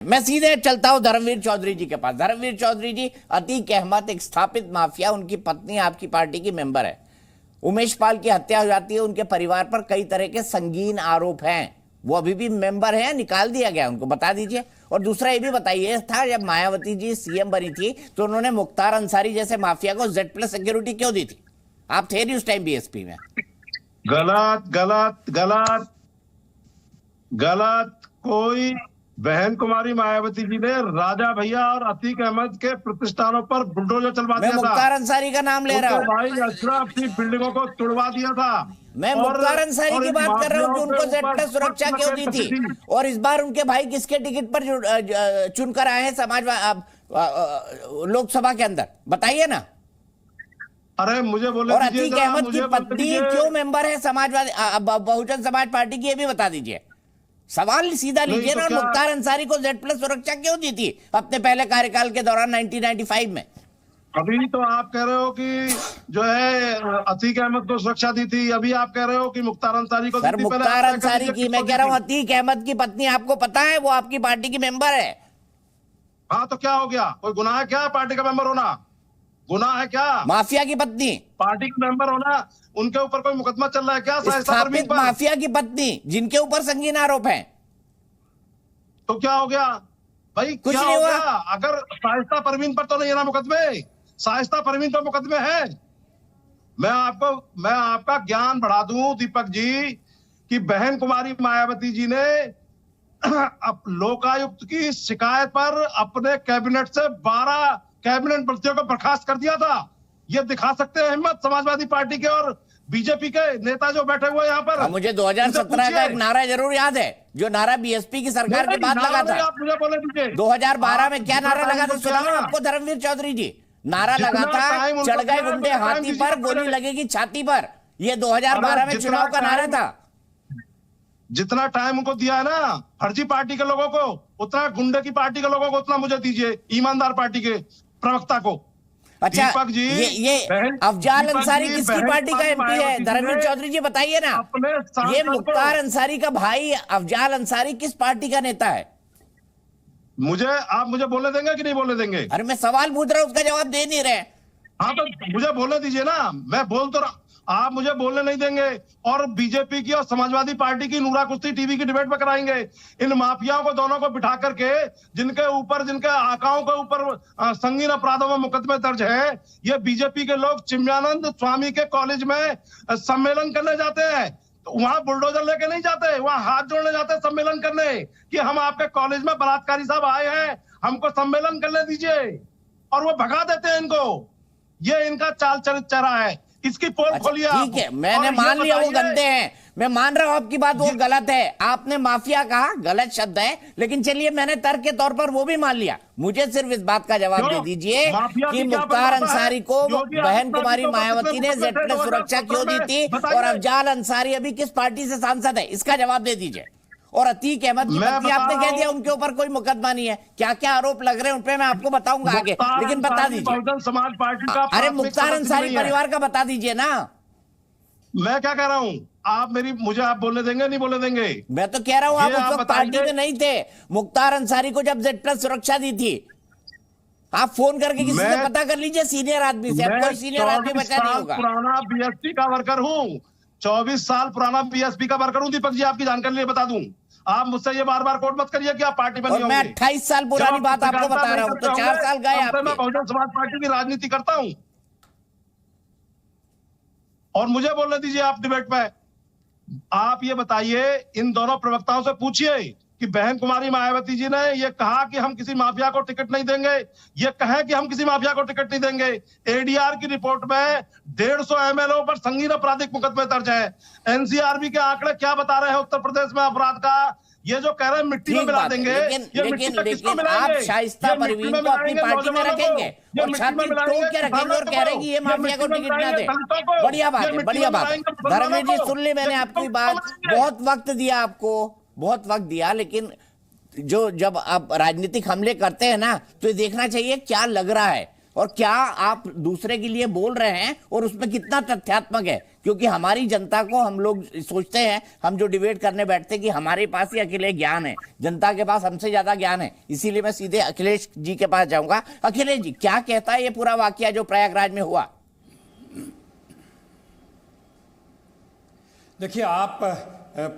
मैं सीधे चलता हूं धर्मवीर चौधरी जी के पास। धर्मवीर चौधरी जी, अतीक अहमद एक स्थापित माफिया, उनकी पत्नी आपकी पार्टी की मेंबर है। उमेश पाल की हत्या हो जाती है, उनके परिवार पर कई तरह के संगीन आरोप हैं। वो अभी भी मेंबर हैं, निकाल दिया गया उनको, बता दीजिए। और दूसरा ये भी बताइए था, जब मायावती जी सीएम बनी थी तो उन्होंने मुख्तार अंसारी जैसे माफिया को Z+ सिक्योरिटी क्यों दी थी? आप थे नहीं उस टाइम बीएसपी में। गलत गलत गलत गलत। कोई बहन कुमारी मायावती जी ने राजा भैया और अतीक अहमद के प्रतिष्ठानों पर बुलडोजर चलवा दिया था। मैं मुख्तार अंसारी का नाम ले रहा हूँ भाई अशरफ की बिल्डिंगों को तोड़वा दिया था। मैं मुख्तार अंसारी की बात कर रहा हूँ कि उनको Z+ सुरक्षा क्यों दी थी। और इस बार उनके भाई किसके टिकट पर चुनकर आए हैं लोकसभा के अंदर, बताइए ना। अरे मुझे बोले, और अतीक अहमद की पत्नी क्यों मेंबर है समाजवादी बहुजन समाज पार्टी की, ये भी बता दीजिए। सवाल सीधा लीजिए ना। मुख्तार अंसारी को Z+ सुरक्षा क्यों दी थी अपने पहले कार्यकाल के दौरान 1995 में? अभी तो आप कह रहे हो कि जो है अतीक अहमद को सुरक्षा दी थी, अभी आप कह रहे हो कि मुख्तार अंसारी को। सर मुख्तार अंसारी की मैं कह रहा हूँ, अतीक अहमद की पत्नी आपको पता है, वो आपकी पार्टी की मेंबर है। हाँ तो क्या हो गया? कोई गुनाह है क्या पार्टी का मेंबर होना? गुनाह है क्या? माफिया की पत्नी पार्टी का मेंबर होना, उनके ऊपर कोई मुकदमा चल रहा है क्या? स्थापित माफिया की पत्नी जिनके ऊपर संगीन आरोप है, तो क्या हो गया भाई? कुछ क्या नहीं हो हुआ। गया? अगर शाइस्ता परवीन पर तो नहीं है ना मुकदमे? शाइस्ता परवीन पर मुकदमे हैं। मैं आपका ज्ञान बढ़ा दूं दीपक जी कि बहन कुमारी मायावती जी ने अब लोकायुक्त की शिकायत पर अपने कैबिनेट से 12 कैबिनेट मंत्रियों को बर्खास्त कर दिया था। ये दिखा सकते हैं हिम्मत समाजवादी पार्टी के और बीजेपी के नेता जो बैठे हुए यहाँ पर। मुझे 2017 का एक नारा जरूर याद है, जो नारा बीएसपी की सरकार के बाद लगा था। आप मुझे बोले दीजिए 2012 में क्या नारा लगा था, सुना आपको धर्मवीर चौधरी जी? नारा लगा था, चढ़ गए गुंडे हाथी पर, गोली लगेगी छाती पर। ये 2012 में चुनाव का नारा था। जितना टाइम उनको दिया है ना फर्जी पार्टी के लोगों को, उतना गुंडे की पार्टी के लोगों को उतना मुझे दीजिए, ईमानदार पार्टी के प्रवक्ता को। अच्छा दीपक जी, ये अफजाल अंसारी किसकी पार्टी का MP है? धर्मवीर चौधरी जी बताइए ना। ये मुख्तार अंसारी का भाई अफजाल अंसारी किस पार्टी का नेता है? आप मुझे बोलने देंगे कि नहीं बोलने देंगे? अरे मैं सवाल पूछ रहा हूं, उसका जवाब दे नहीं रहे। हाँ तो मुझे बोलने दीजिए ना, मैं बोल तो आप मुझे बोलने नहीं देंगे और बीजेपी की और समाजवादी पार्टी की नूरा कुश्ती टीवी की डिबेट में कराएंगे। इन माफियाओं को दोनों को बिठा करके, जिनके आकाओं के ऊपर संगीन अपराधों में मुकदमे दर्ज है, ये बीजेपी के लोग चिन्मयानंद स्वामी के कॉलेज में सम्मेलन करने जाते हैं, तो वहां बुलडोजर लेके नहीं जाते, वहां हाथ जोड़ने जाते सम्मेलन करने कि हम आपके कॉलेज में बलात्कारी साहब आए हैं, हमको सम्मेलन करने दीजिए, और वो भगा देते हैं इनको। ये इनका चाल चरित्र है। इसकी पोल खोलिए। ठीक है, मैंने मान लिया वो गंदे हैं, मैं मान रहा हूं आपकी बात, वो गलत है। आपने माफिया कहा, गलत शब्द है, लेकिन चलिए मैंने तर्क के तौर पर वो भी मान लिया। मुझे सिर्फ इस बात का जवाब दे दीजिए कि मुख्तार अंसारी को बहन कुमारी मायावती ने Z+ सुरक्षा क्यों दी थी, और अफजाल अंसारी अभी किस पार्टी से सांसद है, इसका जवाब दे दीजिए। और अतीक अहमद की पत्नी आपने कह दिया उनके ऊपर कोई मुकदमा नहीं है, क्या क्या आरोप लग रहे हैं उन पे मैं आपको बताऊंगा आगे, लेकिन बता दीजिए। समाज पार्टी का अरे मुख्तार अंसारी परिवार का बता दीजिए ना। मैं क्या कह रहा हूं, मुझे आप बोलने देंगे नहीं बोलने देंगे? मैं तो कह रहा हूं आप उस वक्त पार्टी में नहीं थे। मुख्तार अंसारी को जब Z+ सुरक्षा दी थी, आप फोन करके किसी से पता कर लीजिए, सीनियर आदमी से। कोई सीनियर आदमी बचा नहीं होगा। पुराना बीएसपी का वर्कर हूं, 24 साल पुराना बीएसपी का वर्कर हूं दीपक जी, आपकी जानकारी लिए बता दूं। आप मुझसे ये बार बार कोट मत करिए कि आप पार्टी में नहीं होंगे। मैं 28 साल पुरानी बात आपको बता रहा हूं, तो 4 साल गए आपके। मैं बहुजन समाज पार्टी की राजनीति करता हूं और मुझे बोलने दीजिए आप डिबेट में। आप ये बताइए, इन दोनों प्रवक्ताओं से पूछिए कि बहन कुमारी मायावती जी ने ये कहा कि हम किसी माफिया को टिकट नहीं देंगे, ये कहे कि हम किसी माफिया को टिकट नहीं देंगे। एडीआर की रिपोर्ट में 150 MLO पर संगीन आपराधिक मुकदमे दर्ज है। एनसीआरबी के आंकड़े क्या बता रहे हैं उत्तर प्रदेश में अपराध का? ये जो कह रहे हैं मिट्टी में मिला देंगे, लेकिन आप शाइस्ता परवीन को अपनी पार्टी में रखेंगे और छाती ठोक के रखेंगे और कह रहे हैं कि ये माफिया को टिकट ना दे। बढ़िया बात है, बढ़िया बात है। धर्मवीर जी सुन ली मैंने आपकी बात, बहुत वक्त दिया आपको, बहुत वक्त दिया, लेकिन जब आप राजनीतिक हमले करते हैं ना, तो ये देखना चाहिए क्या लग रहा है और क्या आप दूसरे के लिए बोल रहे हैं और उसमें कितना तथ्यात्मक है। क्योंकि हमारी जनता को हम लोग सोचते हैं, हम जो डिबेट करने बैठते हैं कि हमारे पास ही अकेले ज्ञान है, जनता के पास हमसे ज्यादा ज्ञान है। इसीलिए मैं सीधे अखिलेश जी के पास जाऊंगा। अखिलेश जी, क्या कहता है ये पूरा वाकया जो प्रयागराज में हुआ? देखिए, आप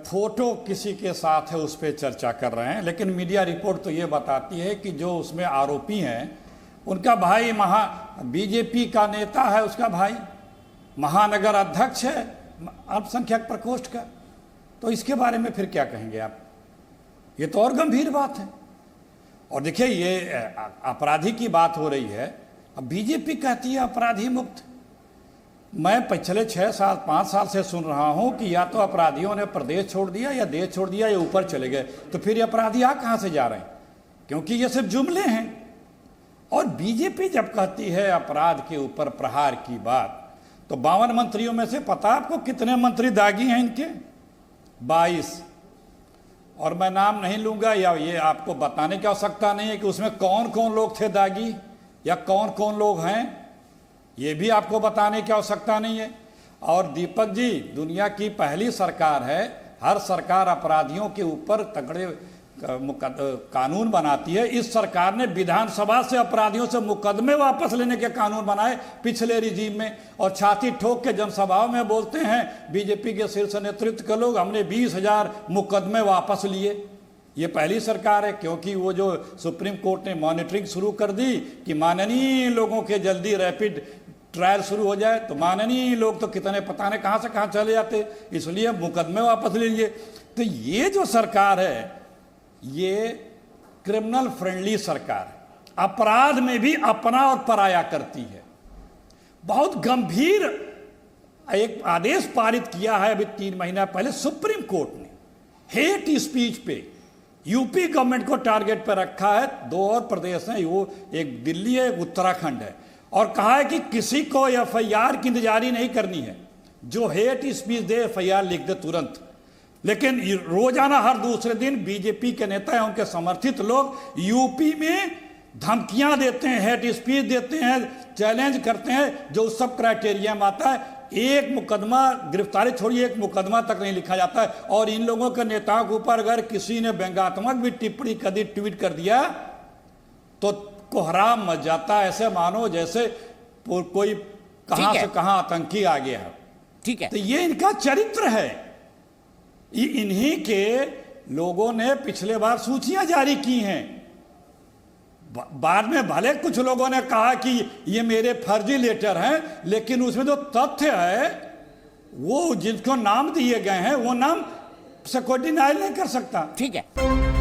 फोटो किसी के साथ है उस पर चर्चा कर रहे हैं, लेकिन मीडिया रिपोर्ट तो ये बताती है कि जो उसमें आरोपी हैं उनका भाई बीजेपी का नेता है, उसका भाई महानगर अध्यक्ष है अल्पसंख्यक प्रकोष्ठ का। तो इसके बारे में फिर क्या कहेंगे आप? ये तो और गंभीर बात है। और देखिए, ये अपराधी की बात हो रही है, अब बीजेपी कहती है अपराधी मुक्त। मैं पिछले 6 साल 5 साल से सुन रहा हूं कि या तो अपराधियों ने प्रदेश छोड़ दिया या देश छोड़ दिया या ऊपर चले गए। तो फिर ये अपराधी आ कहां से जा रहे हैं? क्योंकि ये सिर्फ जुमले हैं। और बीजेपी जब कहती है अपराध के ऊपर प्रहार की बात, तो 52 मंत्रियों में से पता आपको कितने मंत्री दागी हैं इनके? 22। और मैं नाम नहीं लूंगा, या ये आपको बताने की आवश्यकता नहीं है कि उसमें कौन कौन लोग थे दागी या कौन कौन लोग हैं, ये भी आपको बताने की आवश्यकता नहीं है। और दीपक जी, दुनिया की पहली सरकार है, हर सरकार अपराधियों के ऊपर तगड़े कानून बनाती है। इस सरकार ने विधानसभा से अपराधियों से मुकदमे वापस लेने के कानून बनाए पिछले रिजीम में, और छाती ठोक के जनसभाओं में बोलते हैं बीजेपी के शीर्ष नेतृत्व के लोग, हमने 20,000 मुकदमे वापस लिए। ये पहली सरकार है, क्योंकि वो जो सुप्रीम कोर्ट ने मॉनिटरिंग शुरू कर दी कि माननीय लोगों के जल्दी रैपिड ट्रायल शुरू हो जाए, तो माननीय लोग तो कितने पता नहीं कहाँ से कहाँ चले जाते, इसलिए मुकदमे वापस ले लिए। तो ये जो सरकार है ये क्रिमिनल फ्रेंडली सरकार है, अपराध में भी अपना और पराया करती है। बहुत गंभीर एक आदेश पारित किया है अभी 3 महीना पहले सुप्रीम कोर्ट ने, हेट स्पीच पे यूपी गवर्नमेंट को टारगेट पर रखा है। 2 और प्रदेश हैं, वो एक दिल्ली है, एक उत्तराखंड है, और कहा है कि किसी को एफआईआर की इंतजारी नहीं करनी है, जो हेट स्पीच दे एफआईआर लिख दे तुरंत। लेकिन रोजाना हर दूसरे दिन बीजेपी के नेता या उनके समर्थित लोग यूपी में धमकियां देते हैं, हेट स्पीच देते हैं, चैलेंज करते हैं, जो सब क्राइटेरिया में आता है। एक मुकदमा, गिरफ्तारी छोड़िए, एक मुकदमा तक नहीं लिखा जाता है। और इन लोगों के नेताओं के ऊपर अगर किसी ने व्यंग्यात्मक भी टिप्पणी कर दी, ट्वीट कर दिया, तो कोहराम मच जाता है, ऐसे मानो जैसे कोई कहां से कहां आतंकी आ गया है। ठीक है, तो ये इनका चरित्र है। इन्हीं के लोगों ने पिछले बार सूचियां जारी की हैं, बाद में भले कुछ लोगों ने कहा कि ये मेरे फर्जी लेटर हैं, लेकिन उसमें जो तथ्य है वो जिनको नाम दिए गए हैं वो नाम से कोई डिनाई नहीं कर सकता। ठीक है।